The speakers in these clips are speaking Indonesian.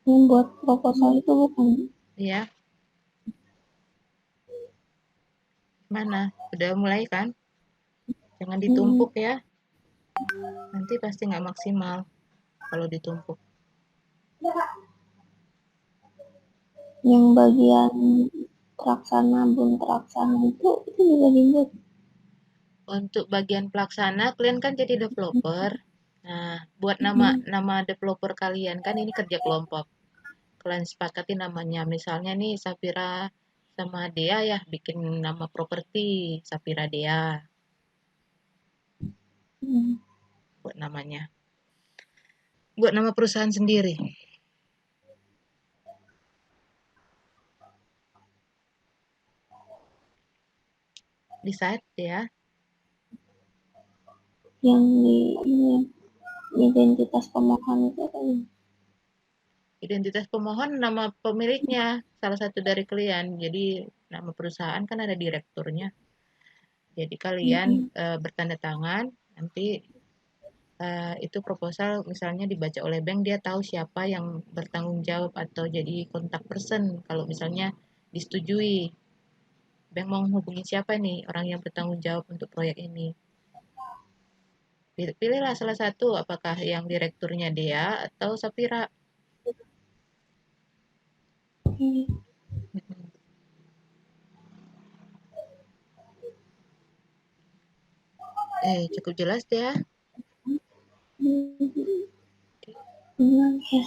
Yang buat proposal itu bukan? Ya, mana? Udah mulai kan? Jangan Hmm, ditumpuk ya. Nanti pasti nggak maksimal kalau ditumpuk. yang bagian Traksana, Bun Traksana itu juga dibuat. Untuk bagian pelaksana, kalian kan jadi developer. Nah, buat nama Hmm, nama developer kalian kan ini kerja kelompok. Kalian sepakati namanya. Misalnya nih Safira sama Dea ya bikin nama properti Safira Dea hmm, buat namanya. Buat nama perusahaan sendiri. Decide ya. yang di ini identitas pemohon itu kan. Identitas pemohon nama pemiliknya salah satu dari kalian. Jadi nama perusahaan kan ada direkturnya. Jadi kalian Hmm, bertanda tangan nanti itu proposal misalnya dibaca oleh bank dia tahu siapa yang bertanggung jawab atau jadi kontak person kalau misalnya disetujui. Bank mau hubungi siapa nih orang yang bertanggung jawab untuk proyek ini. Pilihlah salah satu apakah yang direkturnya dia atau Sapira. hmm, Cukup jelas ya. hmm, hmm, ya.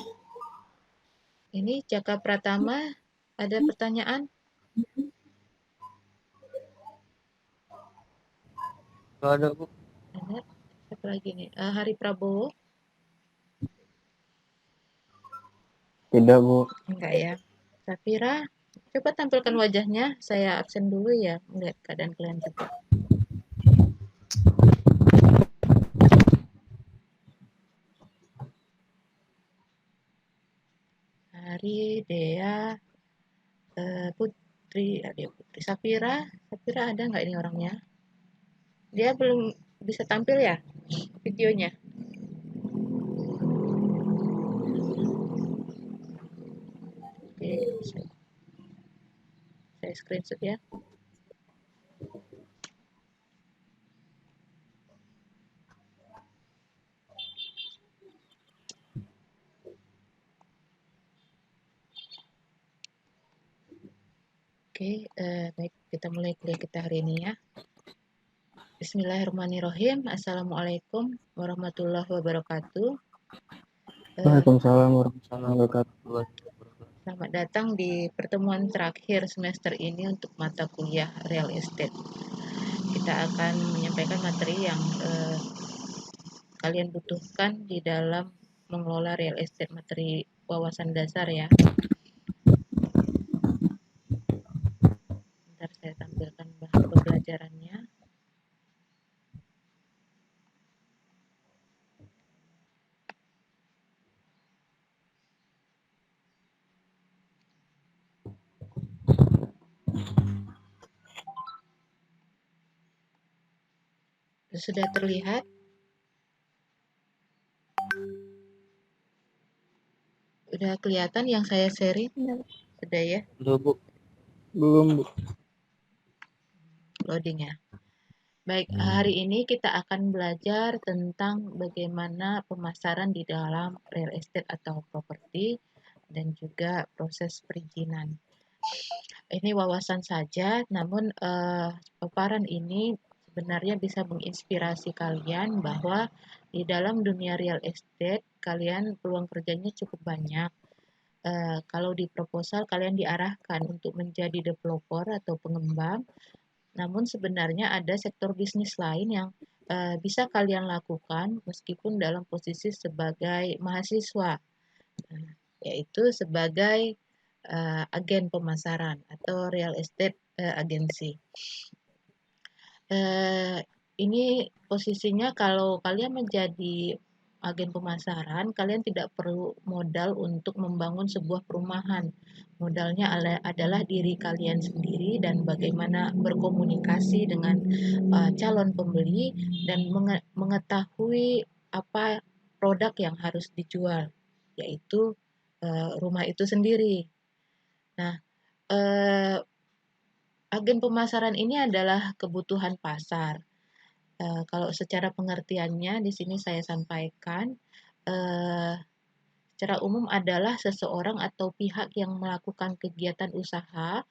Ini Jaka Pratama ada pertanyaan? Nggak ada, Bu. Ada. Siapa lagi nih? Hari Prabowo? Tidak, Bu. Enggak ya. Safira, coba tampilkan wajahnya. Saya absen dulu ya, melihat keadaan kalian juga. Hari, Dea, Putri, dia Putri. Safira, Safira ada nggak ini orangnya? Dia belum bisa tampil ya videonya. Oke, saya screenshot ya. Oke, baik kita mulai kuliah kita hari ini ya. Bismillahirrahmanirrahim. Assalamualaikum warahmatullahi wabarakatuh. Eh, Waalaikumsalam warahmatullahi wabarakatuh. Selamat datang di pertemuan terakhir semester ini untuk mata kuliah Real Estate. Kita akan menyampaikan materi yang kalian butuhkan di dalam mengelola real estate, materi wawasan dasar ya. Bentar saya tampilkan bahan pembelajarannya. Sudah terlihat? Sudah kelihatan yang saya sharing? Benar. Sudah ya, Udah, Bu. Belum, Bu. loading ya. Baik, hari ini kita akan belajar tentang bagaimana pemasaran di dalam real estate atau properti dan juga proses perizinan. Ini wawasan saja, namun paparan ini sebenarnya bisa menginspirasi kalian bahwa di dalam dunia real estate kalian peluang kerjanya cukup banyak. Kalau di proposal kalian diarahkan untuk menjadi developer atau pengembang, namun sebenarnya ada sektor bisnis lain yang bisa kalian lakukan meskipun dalam posisi sebagai mahasiswa, yaitu sebagai agen pemasaran atau real estate agency. Eh, ini posisinya kalau kalian menjadi agen pemasaran, kalian tidak perlu modal untuk membangun sebuah perumahan. Modalnya adalah diri kalian sendiri dan bagaimana berkomunikasi dengan calon pembeli dan mengetahui apa produk yang harus dijual, yaitu rumah itu sendiri. Nah, eh, agen pemasaran ini adalah kebutuhan pasar. Kalau secara pengertiannya di sini saya sampaikan, eh, secara umum adalah seseorang atau pihak yang melakukan kegiatan usaha,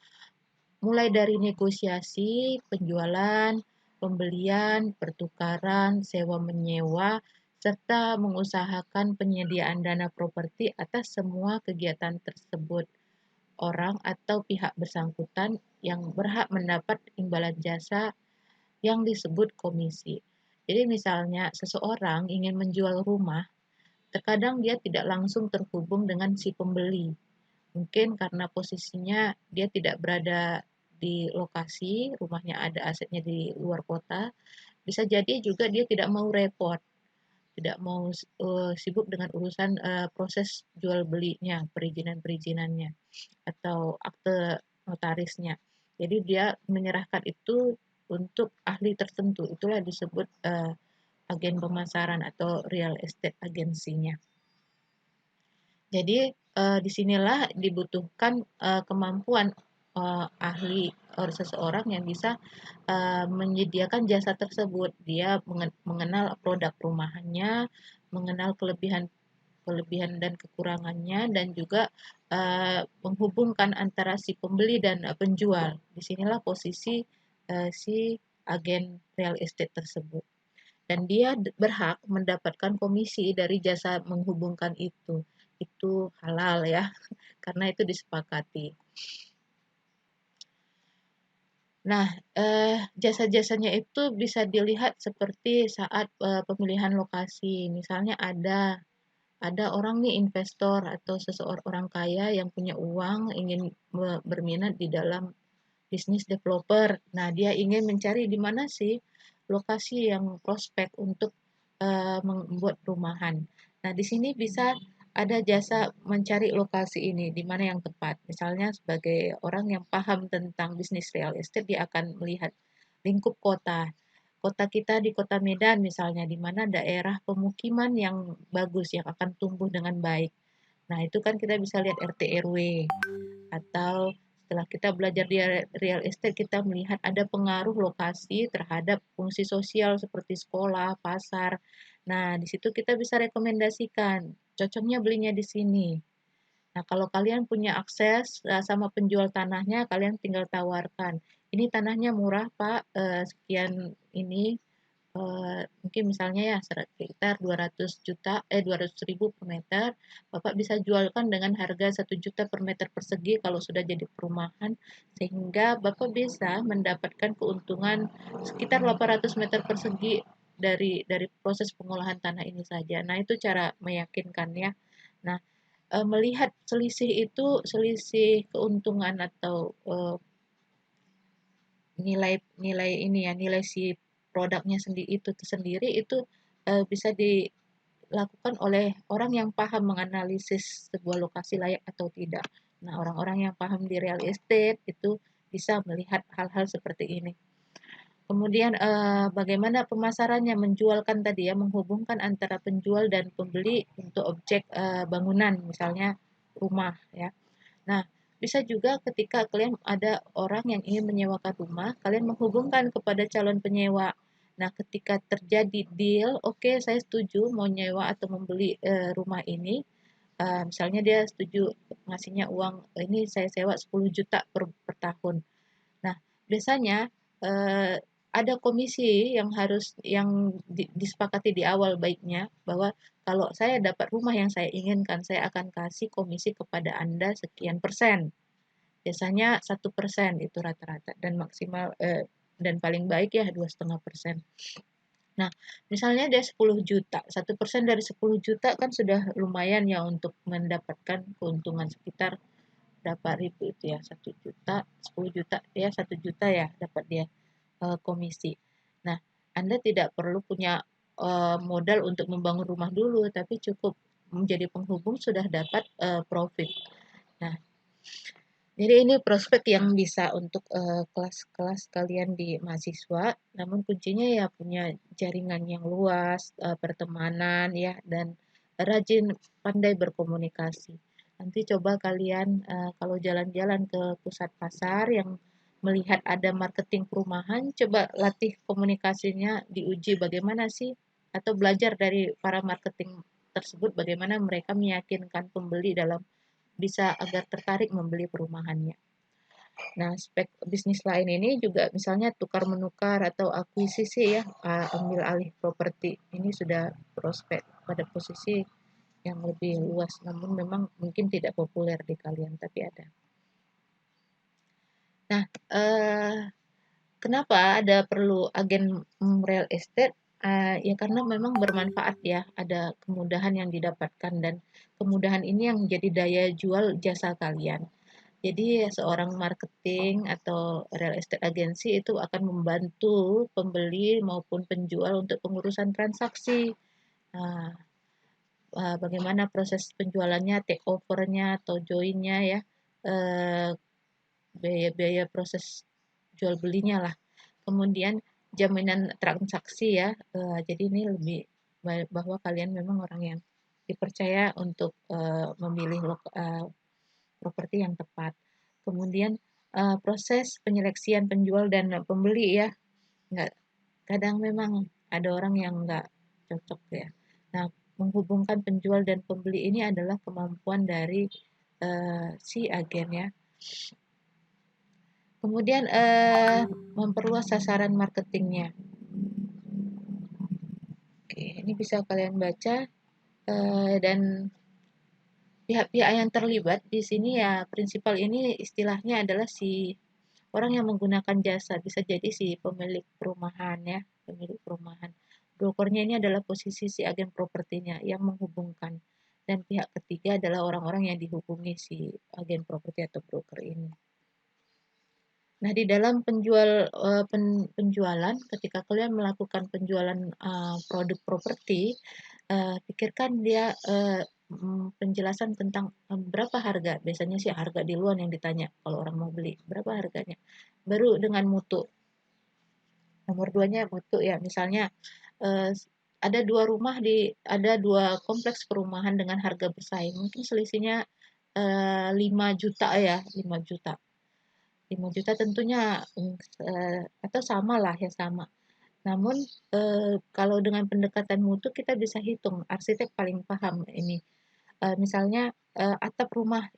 mulai dari negosiasi, penjualan, pembelian, pertukaran, sewa menyewa, serta mengusahakan penyediaan dana properti atas semua kegiatan tersebut. Orang atau pihak bersangkutan yang berhak mendapat imbalan jasa yang disebut komisi. Jadi misalnya seseorang ingin menjual rumah, terkadang dia tidak langsung terhubung dengan si pembeli. Mungkin karena posisinya dia tidak berada di lokasi, rumahnya ada asetnya di luar kota, bisa jadi juga dia tidak mau repot, tidak mau sibuk dengan urusan proses jual belinya, perizinan-perizinannya atau akte notarisnya. Jadi dia menyerahkan itu untuk ahli tertentu. Itulah disebut agen pemasaran atau real estate agensinya. Jadi disinilah dibutuhkan kemampuan ahli seseorang yang bisa menyediakan jasa tersebut. Dia mengenal produk rumahannya, mengenal kelebihan dan kekurangannya, dan juga menghubungkan antara si pembeli dan penjual. Disinilah posisi si agen real estate tersebut. Dan dia berhak mendapatkan komisi dari jasa menghubungkan itu. Itu halal ya, karena itu disepakati. Nah, jasa-jasanya itu bisa dilihat seperti saat pemilihan lokasi. Misalnya ada orang nih investor atau seseorang kaya yang punya uang ingin berminat di dalam bisnis developer. Nah, dia ingin mencari di mana sih lokasi yang prospek untuk membuat perumahan. Nah, di sini bisa ada jasa mencari lokasi ini, di mana yang tepat. Misalnya sebagai orang yang paham tentang bisnis real estate, dia akan melihat lingkup kota. Kota kita di Kota Medan misalnya, di mana daerah pemukiman yang bagus, yang akan tumbuh dengan baik. Nah, itu kan kita bisa lihat RT RW. Atau setelah kita belajar di real estate, kita melihat ada pengaruh lokasi terhadap fungsi sosial seperti sekolah, pasar. Nah, di situ kita bisa rekomendasikan, cocoknya belinya di sini. Nah, kalau kalian punya akses sama penjual tanahnya, kalian tinggal tawarkan. Ini tanahnya murah, Pak, sekian ini, mungkin misalnya ya sekitar 200.000 per meter, Bapak bisa jualkan dengan harga 1 juta per meter persegi kalau sudah jadi perumahan, sehingga Bapak bisa mendapatkan keuntungan sekitar 800 meter persegi dari proses pengolahan tanah ini saja. Nah, itu cara meyakinkan ya. Nah, melihat selisih keuntungan atau nilai ini ya, nilai si produknya sendiri itu bisa dilakukan oleh orang yang paham menganalisis sebuah lokasi layak atau tidak. Nah, orang-orang yang paham di real estate itu bisa melihat hal-hal seperti ini. Kemudian bagaimana pemasarannya, menjualkan tadi ya, menghubungkan antara penjual dan pembeli untuk objek bangunan, misalnya rumah ya. Nah, bisa juga ketika kalian ada orang yang ingin menyewakan rumah, kalian menghubungkan kepada calon penyewa. Nah, ketika terjadi deal, oke, saya setuju mau nyewa atau membeli rumah ini. Misalnya dia setuju ngasihnya uang, ini saya sewa 10 juta per tahun. Nah, biasanya ada komisi yang disepakati di awal baiknya, bahwa kalau saya dapat rumah yang saya inginkan, saya akan kasih komisi kepada Anda sekian persen. Biasanya 1% itu rata-rata, dan maksimal dan paling baik ya 2,5%. Nah, misalnya dia 10 juta, 1% dari 10 juta kan sudah lumayan ya untuk mendapatkan keuntungan sekitar berapa ribu itu ya, 1 juta, 10 juta ya, 1 juta ya dapat dia komisi. Nah, Anda tidak perlu punya modal untuk membangun rumah dulu, tapi cukup menjadi penghubung sudah dapat profit. Nah, jadi ini prospek yang bisa untuk kelas-kelas kalian di mahasiswa, namun kuncinya ya punya jaringan yang luas, pertemanan ya, dan rajin pandai berkomunikasi. Nanti coba kalian kalau jalan-jalan ke pusat pasar yang melihat ada marketing perumahan, coba latih komunikasinya, diuji bagaimana sih, atau belajar dari para marketing tersebut bagaimana mereka meyakinkan pembeli dalam bisa agar tertarik membeli perumahannya. Nah, aspek bisnis lain ini juga misalnya tukar menukar atau akuisisi ya, ambil alih properti. Ini sudah prospek pada posisi yang lebih luas, namun memang mungkin tidak populer di kalian, tapi ada. Nah, kenapa ada perlu agen real estate? Ya karena memang bermanfaat ya, ada kemudahan yang didapatkan dan kemudahan ini yang menjadi daya jual jasa kalian. Jadi seorang marketing atau real estate agency itu akan membantu pembeli maupun penjual untuk pengurusan transaksi. Nah, bagaimana proses penjualannya, take over-nya atau join-nya ya, biaya-biaya proses jual belinya lah. Kemudian jaminan transaksi ya, jadi ini lebih bahwa kalian memang orang yang dipercaya untuk memilih properti yang tepat. Kemudian proses penyeleksian penjual dan pembeli ya, nggak kadang memang ada orang yang nggak cocok ya. Nah, menghubungkan penjual dan pembeli ini adalah kemampuan dari si agen ya. Kemudian memperluas sasaran marketingnya. Oke, ini bisa kalian baca dan pihak-pihak yang terlibat di sini ya prinsipal ini istilahnya adalah si orang yang menggunakan jasa, bisa jadi si pemilik perumahan ya, pemilik perumahan. Brokernya ini adalah posisi si agen propertinya yang menghubungkan. Dan pihak ketiga adalah orang-orang yang dihubungi si agen properti atau broker ini. Nah, di dalam penjualan, ketika kalian melakukan penjualan produk properti, pikirkan dia penjelasan tentang berapa harga. Biasanya sih harga di luar yang ditanya kalau orang mau beli, berapa harganya. Baru dengan mutu. Nomor 2-nya mutu ya, misalnya ada ada dua kompleks perumahan dengan harga bersaing. Mungkin selisihnya 5 juta ya, 5 juta. 5 juta tentunya atau sama lah ya sama. Namun kalau dengan pendekatan mutu kita bisa hitung, arsitek paling paham ini. Misalnya atap rumah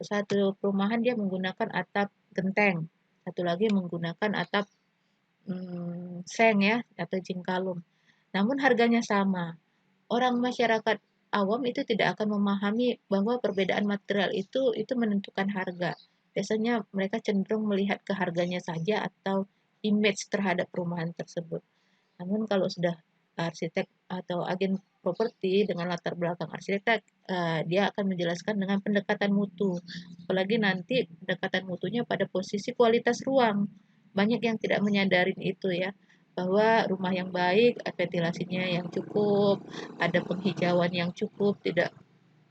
satu perumahan dia menggunakan atap genteng, satu lagi menggunakan atap seng ya atau jingkalum. Namun harganya sama. Orang masyarakat awam itu tidak akan memahami bahwa perbedaan material itu menentukan harga. Biasanya mereka cenderung melihat ke harganya saja atau image terhadap perumahan tersebut. Namun kalau sudah arsitek atau agen properti dengan latar belakang arsitek, dia akan menjelaskan dengan pendekatan mutu. Apalagi nanti pendekatan mutunya pada posisi kualitas ruang. Banyak yang tidak menyadari itu ya, bahwa rumah yang baik, ventilasinya yang cukup, ada penghijauan yang cukup, tidak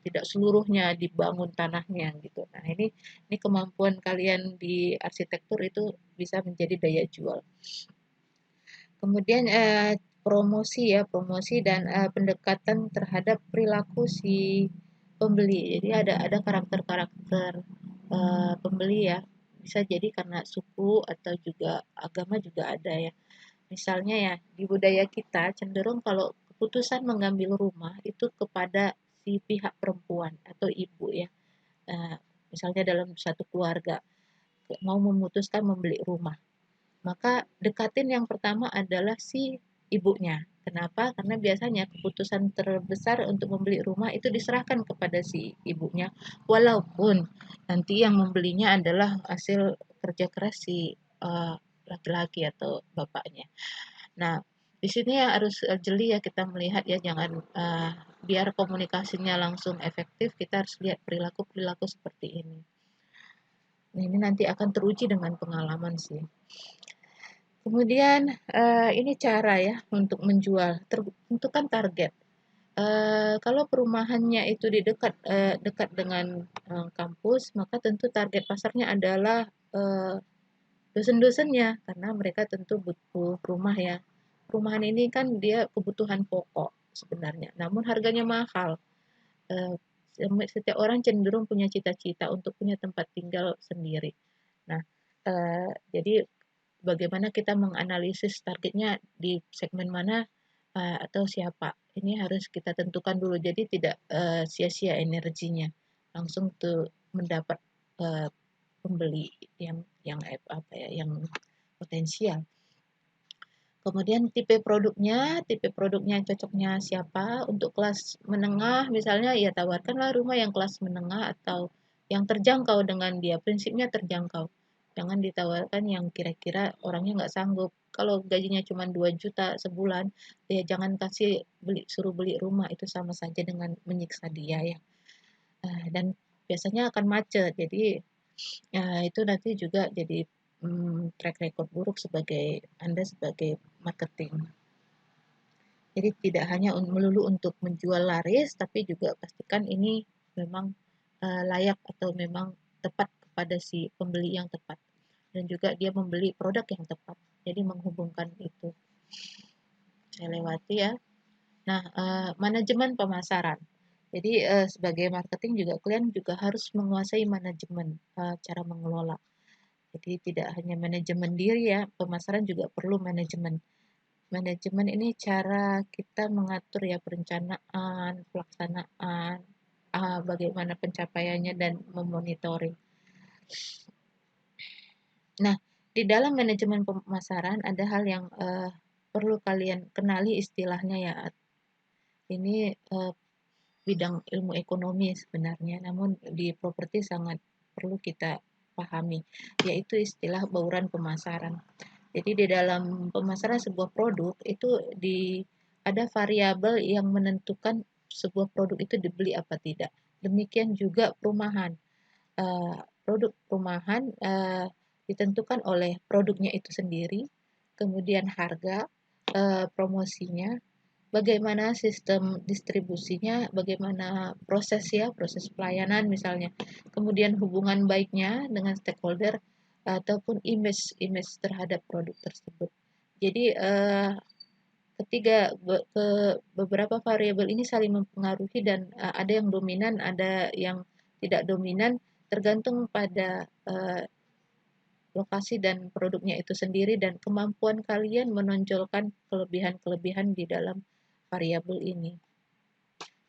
tidak seluruhnya dibangun tanahnya gitu. Nah, ini kemampuan kalian di arsitektur itu bisa menjadi daya jual. Kemudian promosi dan pendekatan terhadap perilaku si pembeli. Jadi ada karakter-karakter pembeli ya. Bisa jadi karena suku atau juga agama juga ada ya. Misalnya ya, di budaya kita cenderung kalau keputusan mengambil rumah itu kepada si pihak perempuan atau ibu ya. Misalnya dalam satu keluarga mau memutuskan membeli rumah, maka dekatin yang pertama adalah si ibunya. Kenapa? Karena biasanya keputusan terbesar untuk membeli rumah itu diserahkan kepada si ibunya, walaupun nanti yang membelinya adalah hasil kerja keras si laki-laki atau bapaknya. Nah, di sini ya harus jeli ya kita melihat ya, jangan biar komunikasinya langsung efektif, kita harus lihat perilaku-perilaku seperti ini. Nah, ini nanti akan teruji dengan pengalaman sih. Kemudian ini cara ya untuk menjual, tentukan target. Kalau perumahannya itu di dekat dengan kampus, maka tentu target pasarnya adalah dosen-dosennya, karena mereka tentu butuh rumah ya. Perumahan ini kan dia kebutuhan pokok sebenarnya, namun harganya mahal. setiap orang cenderung punya cita-cita untuk punya tempat tinggal sendiri. Nah, jadi bagaimana kita menganalisis targetnya di segmen mana atau siapa. Ini harus kita tentukan dulu. Jadi tidak sia-sia energinya. Langsung tuh mendapat pembeli yang potensial. Kemudian tipe produknya cocoknya siapa. Untuk kelas menengah misalnya ya tawarkanlah rumah yang kelas menengah atau yang terjangkau dengan dia. Prinsipnya terjangkau. Jangan ditawarkan yang kira-kira orangnya nggak sanggup. Kalau gajinya cuma 2 juta sebulan, ya jangan suruh beli rumah, itu sama saja dengan menyiksa dia ya. Dan biasanya akan macet. Jadi itu nanti juga jadi track record buruk Anda sebagai marketing. Jadi tidak hanya melulu untuk menjual laris, tapi juga pastikan ini memang layak atau memang tepat kepada si pembeli yang tepat. Dan juga dia membeli produk yang tepat. Jadi menghubungkan itu. Saya lewati ya. Nah, manajemen pemasaran. Jadi sebagai marketing juga kalian juga harus menguasai manajemen cara mengelola. Jadi tidak hanya manajemen diri ya, pemasaran juga perlu manajemen. Manajemen ini cara kita mengatur ya perencanaan, pelaksanaan, bagaimana pencapaiannya dan memonitoring. Nah, di dalam manajemen pemasaran ada hal yang perlu kalian kenali istilahnya ya. Ini bidang ilmu ekonomi sebenarnya, namun di properti sangat perlu kita pahami, yaitu istilah bauran pemasaran. Jadi di dalam pemasaran sebuah produk itu ada variabel yang menentukan sebuah produk itu dibeli apa tidak. Demikian juga perumahan. Produk perumahan ditentukan oleh produknya itu sendiri, kemudian harga, promosinya, bagaimana sistem distribusinya, bagaimana proses pelayanan misalnya, kemudian hubungan baiknya dengan stakeholder ataupun image terhadap produk tersebut. Jadi beberapa variabel ini saling mempengaruhi dan ada yang dominan, ada yang tidak dominan, tergantung pada lokasi dan produknya itu sendiri dan kemampuan kalian menonjolkan kelebihan-kelebihan di dalam variabel ini.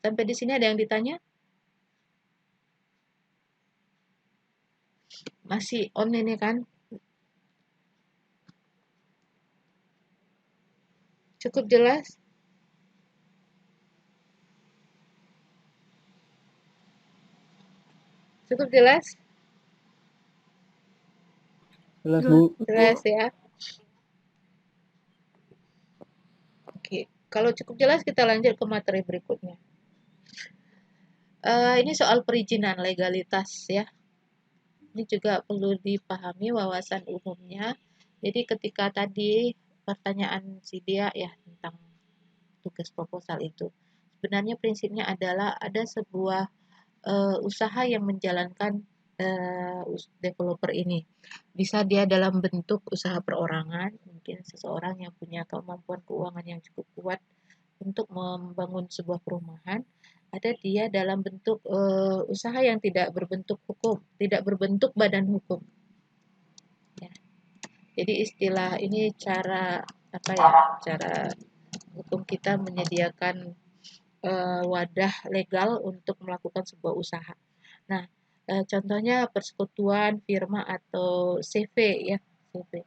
Sampai di sini ada yang ditanya? Masih on ini kan? Cukup jelas? Cukup jelas? Jelas, Bu. Jelas ya. Oke, kalau cukup jelas kita lanjut ke materi berikutnya. Ini soal perizinan legalitas ya. Ini juga perlu dipahami wawasan umumnya. Jadi ketika tadi pertanyaan si Dia ya tentang tugas proposal itu, sebenarnya prinsipnya adalah ada sebuah usaha yang menjalankan developer ini. Bisa dia dalam bentuk usaha perorangan, mungkin seseorang yang punya kemampuan keuangan yang cukup kuat untuk membangun sebuah perumahan. Ada dia dalam bentuk usaha yang tidak berbentuk hukum, tidak berbentuk badan hukum. Ya. Jadi istilah ini cara hukum kita menyediakan wadah legal untuk melakukan sebuah usaha. Nah, contohnya persekutuan, firma atau CV ya, CV.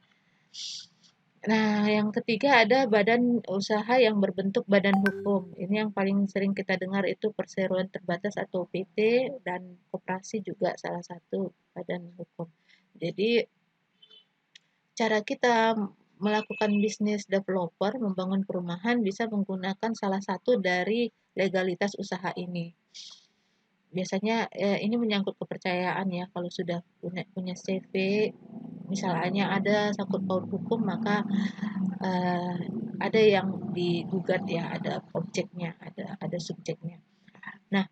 Nah, yang ketiga ada badan usaha yang berbentuk badan hukum. Ini yang paling sering kita dengar itu perseroan terbatas atau PT dan koperasi juga salah satu badan hukum. Jadi cara kita melakukan bisnis developer, membangun perumahan bisa menggunakan salah satu dari legalitas usaha ini. Biasanya ini menyangkut kepercayaan ya. Kalau sudah punya CV, misalnya ada sangkut paut hukum, maka ada yang digugat ya, ada objeknya, ada subjeknya. Nah,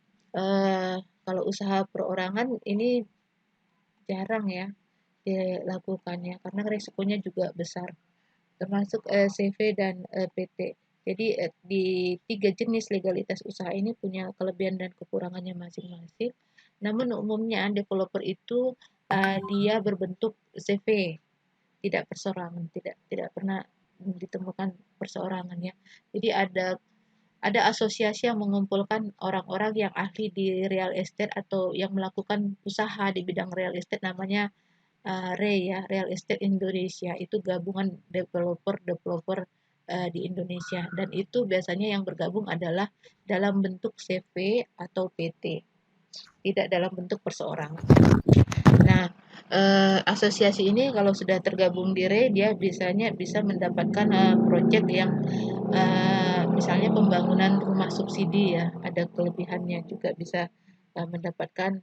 kalau usaha perorangan ini jarang ya dilakukannya karena resikonya juga besar, termasuk CV dan PT. Jadi di 3 jenis legalitas usaha ini punya kelebihan dan kekurangannya masing-masing. Namun umumnya developer itu dia berbentuk CV, tidak perseorangan, tidak pernah ditemukan perseorangan ya. Jadi ada asosiasi yang mengumpulkan orang-orang yang ahli di real estate atau yang melakukan usaha di bidang real estate, namanya REI ya, Real Estate Indonesia. Itu gabungan developer di Indonesia, dan itu biasanya yang bergabung adalah dalam bentuk CV atau PT, tidak dalam bentuk perseorangan. Nah, asosiasi ini kalau sudah tergabung di REI, dia biasanya bisa mendapatkan proyek yang misalnya pembangunan rumah subsidi ya, ada kelebihannya juga, bisa mendapatkan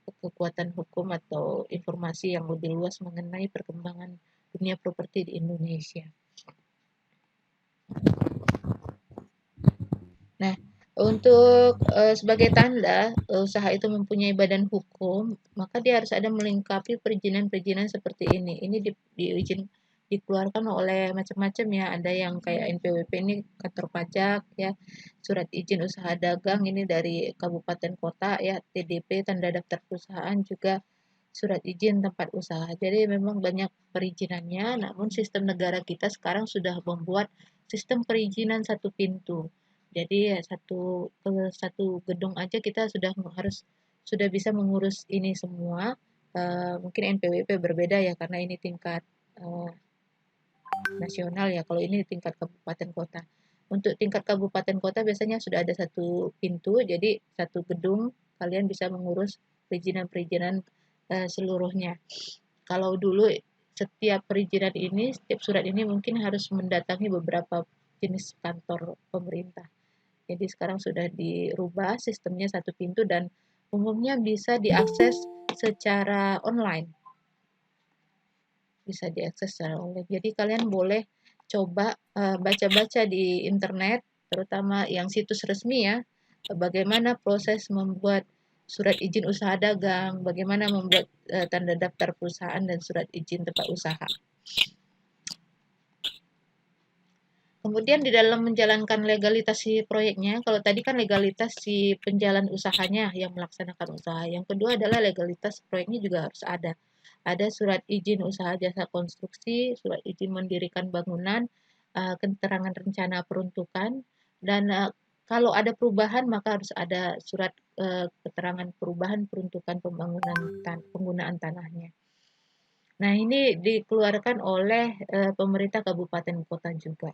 kekuatan hukum atau informasi yang lebih luas mengenai perkembangan dunia properti di Indonesia. Nah, untuk sebagai tanda usaha itu mempunyai badan hukum, maka dia harus ada melengkapi perizinan-perizinan seperti ini. Ini dikeluarkan oleh macam-macam ya. Ada yang kayak NPWP, ini kantor pajak ya, surat izin usaha dagang ini dari kabupaten kota ya, TDP tanda daftar perusahaan, juga surat izin tempat usaha. Jadi memang banyak perizinannya, namun sistem negara kita sekarang sudah membuat sistem perizinan satu pintu. Jadi satu gedung aja kita sudah bisa mengurus ini semua. Mungkin NPWP berbeda ya, karena ini tingkat nasional ya. Kalau ini tingkat kabupaten kota. Untuk tingkat kabupaten kota biasanya sudah ada satu pintu, jadi satu gedung kalian bisa mengurus perizinan-perizinan seluruhnya. Kalau dulu setiap perizinan ini, setiap surat ini mungkin harus mendatangi beberapa jenis kantor pemerintah. Jadi sekarang sudah dirubah sistemnya satu pintu, dan umumnya bisa diakses secara online. Bisa diakses secara online. Jadi kalian boleh coba baca-baca di internet, terutama yang situs resmi ya, bagaimana proses membuat surat izin usaha dagang, bagaimana membuat tanda daftar perusahaan dan surat izin tempat usaha. Kemudian di dalam menjalankan legalitas si proyeknya, kalau tadi kan legalitas si penjalan usahanya yang melaksanakan usaha. Yang kedua adalah legalitas proyeknya juga harus ada. Ada surat izin usaha jasa konstruksi, surat izin mendirikan bangunan, keterangan rencana peruntukan, dan kalau ada perubahan maka harus ada surat keterangan perubahan peruntukan penggunaan tanahnya. Nah, ini dikeluarkan oleh pemerintah kabupaten kota juga.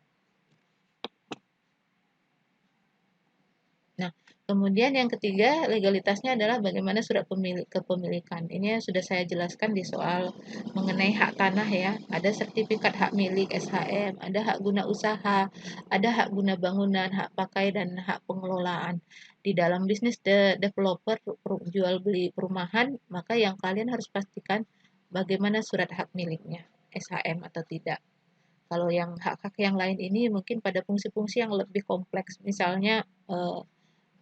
Nah, kemudian yang ketiga legalitasnya adalah bagaimana surat kepemilikan. Ini sudah saya jelaskan di soal mengenai hak tanah ya. Ada sertifikat hak milik SHM, ada hak guna usaha, ada hak guna bangunan, hak pakai, dan hak pengelolaan. Di dalam bisnis developer jual beli perumahan, maka yang kalian harus pastikan bagaimana surat hak miliknya, SHM atau tidak. Kalau yang hak-hak yang lain ini mungkin pada fungsi-fungsi yang lebih kompleks, misalnya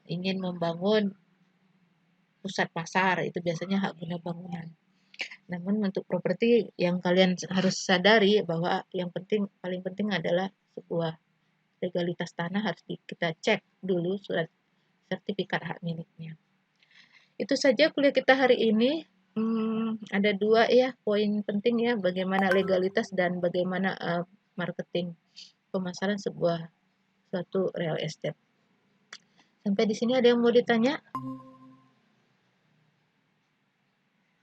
ingin membangun pusat pasar, itu biasanya hak guna bangunan. Namun untuk properti yang kalian harus sadari bahwa yang paling penting adalah sebuah legalitas tanah harus kita cek dulu surat sertifikat hak miliknya. Itu saja kuliah kita hari ini. Ada 2 ya poin penting ya, bagaimana legalitas dan bagaimana marketing pemasaran suatu real estate. Sampai di sini ada yang mau ditanya?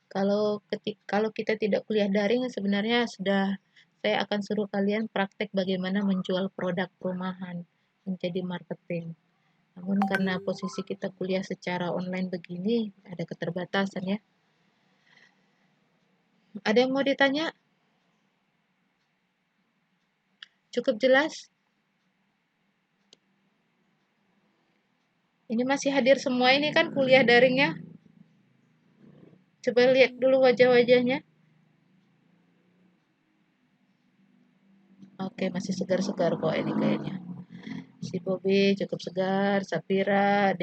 Kalau kita tidak kuliah daring, sebenarnya saya akan suruh kalian praktek bagaimana menjual produk perumahan, menjadi marketing. Namun karena posisi kita kuliah secara online begini, ada keterbatasan ya. Ada yang mau ditanya? Cukup jelas? Ini masih hadir semua ini kan kuliah daringnya? Coba lihat dulu wajah-wajahnya. Oke, masih segar-segar kok ini kayaknya. Si Bobby cukup segar, Sapira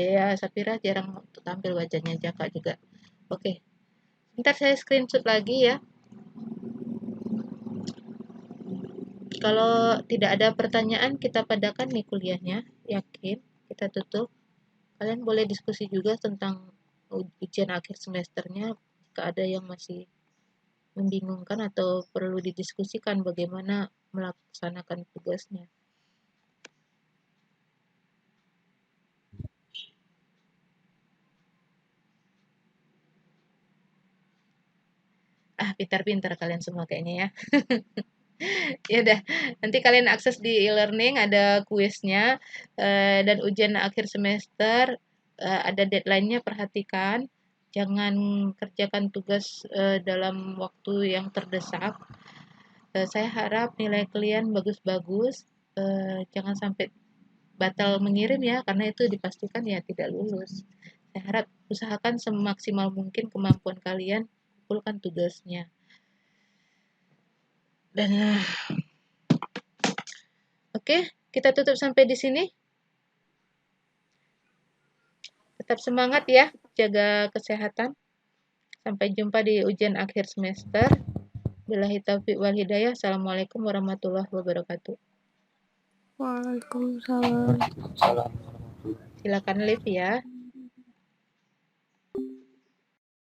jarang tampil wajahnya, Jaka juga. Oke, ntar saya screenshot lagi ya. Kalau tidak ada pertanyaan, kita padakan nih kuliahnya. Yakin, kita tutup. Kalian boleh diskusi juga tentang ujian akhir semesternya. Jika ada yang masih membingungkan atau perlu didiskusikan bagaimana melaksanakan tugasnya. Pintar-pintar kalian semua kayaknya ya. Ya udah, nanti kalian akses di e-learning, ada kuisnya, dan ujian akhir semester, ada deadline-nya, perhatikan. Jangan kerjakan tugas dalam waktu yang terdesak. Saya harap nilai kalian bagus-bagus, jangan sampai batal mengirim ya, karena itu dipastikan ya tidak lulus. Saya harap usahakan semaksimal mungkin kemampuan kalian, kumpulkan tugasnya. Dan oke, kita tutup sampai di sini. Tetap semangat ya, jaga kesehatan. Sampai jumpa di ujian akhir semester. Billahi taufiq wal hidayah. Assalamualaikum warahmatullahi wabarakatuh. Waalaikumsalam. Silakan live ya.